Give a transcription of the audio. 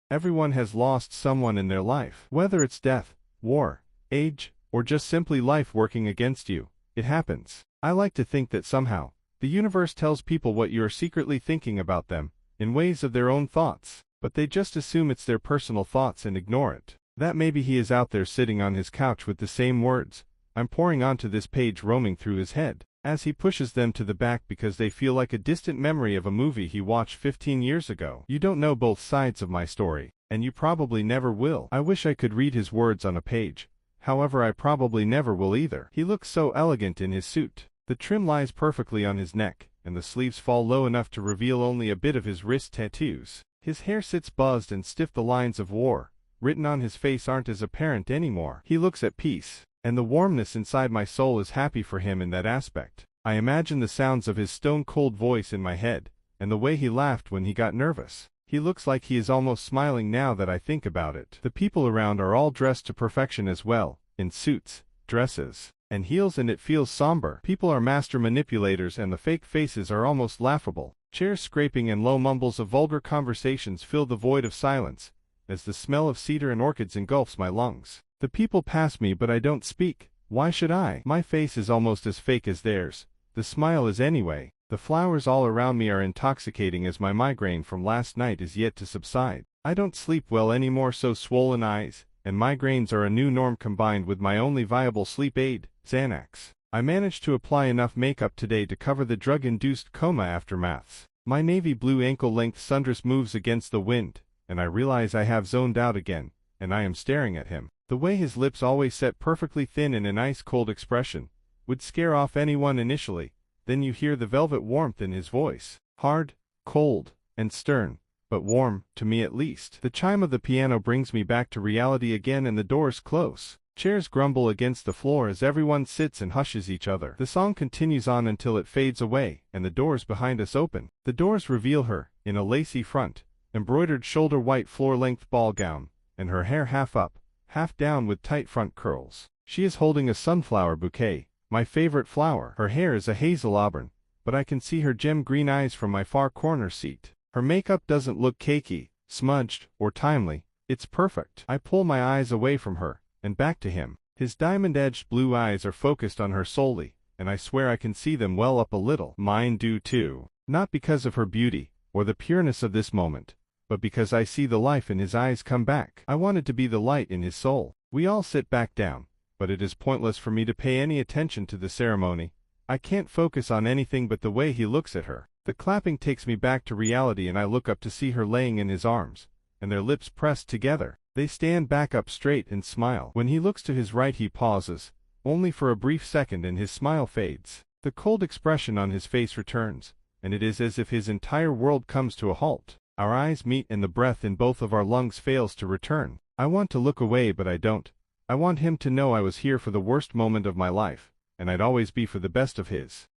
Everyone has lost someone in their life. Whether it's death, war, age, or just simply life working against you, it happens. I like to think that somehow, the universe tells people what you are secretly thinking about them, in ways of their own thoughts, but they just assume it's their personal thoughts and ignore it. That maybe he is out there sitting on his couch with the same words I'm pouring onto this page roaming through his head, as he pushes them to the back because they feel like a distant memory of a movie he watched 15 years ago. You don't know both sides of my story, and you probably never will. I wish I could read his words on a page. However, I probably never will either. He looks so elegant in his suit. The trim lies perfectly on his neck, and the sleeves fall low enough to reveal only a bit of his wrist tattoos. His hair sits buzzed and stiff. The lines of war written on his face aren't as apparent anymore. He looks at peace, and the warmness inside my soul is happy for him in that aspect. I imagine the sounds of his stone-cold voice in my head, and the way he laughed when he got nervous. He looks like he is almost smiling now that I think about it. The people around are all dressed to perfection as well, in suits, dresses, and heels, and it feels somber. People are master manipulators and the fake faces are almost laughable. Chairs scraping and low mumbles of vulgar conversations fill the void of silence, as the smell of cedar and orchids engulfs my lungs. The people pass me but I don't speak. Why should I? My face is almost as fake as theirs. The smile is anyway. The flowers all around me are intoxicating as my migraine from last night is yet to subside. I don't sleep well anymore, so swollen eyes and migraines are a new norm combined with my only viable sleep aid, Xanax. I managed to apply enough makeup today to cover the drug-induced coma aftermaths. My navy blue ankle-length sundress moves against the wind, and I realize I have zoned out again, and I am staring at him. The way his lips always set perfectly thin in an ice-cold expression would scare off anyone initially. Then you hear the velvet warmth in his voice. Hard, cold, and stern, but warm, to me at least. The chime of the piano brings me back to reality again, and the doors close. Chairs grumble against the floor as everyone sits and hushes each other. The song continues on until it fades away, and the doors behind us open. The doors reveal her, in a lacy front, embroidered shoulder white floor-length ball gown, and her hair half up, half down with tight front curls. She is holding a sunflower bouquet, my favorite flower. Her hair is a hazel auburn, but I can see her gem green eyes from my far corner seat. Her makeup doesn't look cakey, smudged, or timely. It's perfect. I pull my eyes away from her and back to him. His diamond-edged blue eyes are focused on her solely, and I swear I can see them well up a little. Mine do too. Not because of her beauty, or the pureness of this moment, but because I see the life in his eyes come back. I wanted to be the light in his soul. We all sit back down, but it is pointless for me to pay any attention to the ceremony. I can't focus on anything but the way he looks at her. The clapping takes me back to reality, and I look up to see her laying in his arms, and their lips pressed together. They stand back up straight and smile. When he looks to his right, he pauses, only for a brief second, and his smile fades. The cold expression on his face returns, and it is as if his entire world comes to a halt. Our eyes meet and the breath in both of our lungs fails to return. I want to look away but I don't. I want him to know I was here for the worst moment of my life, and I'd always be for the best of his.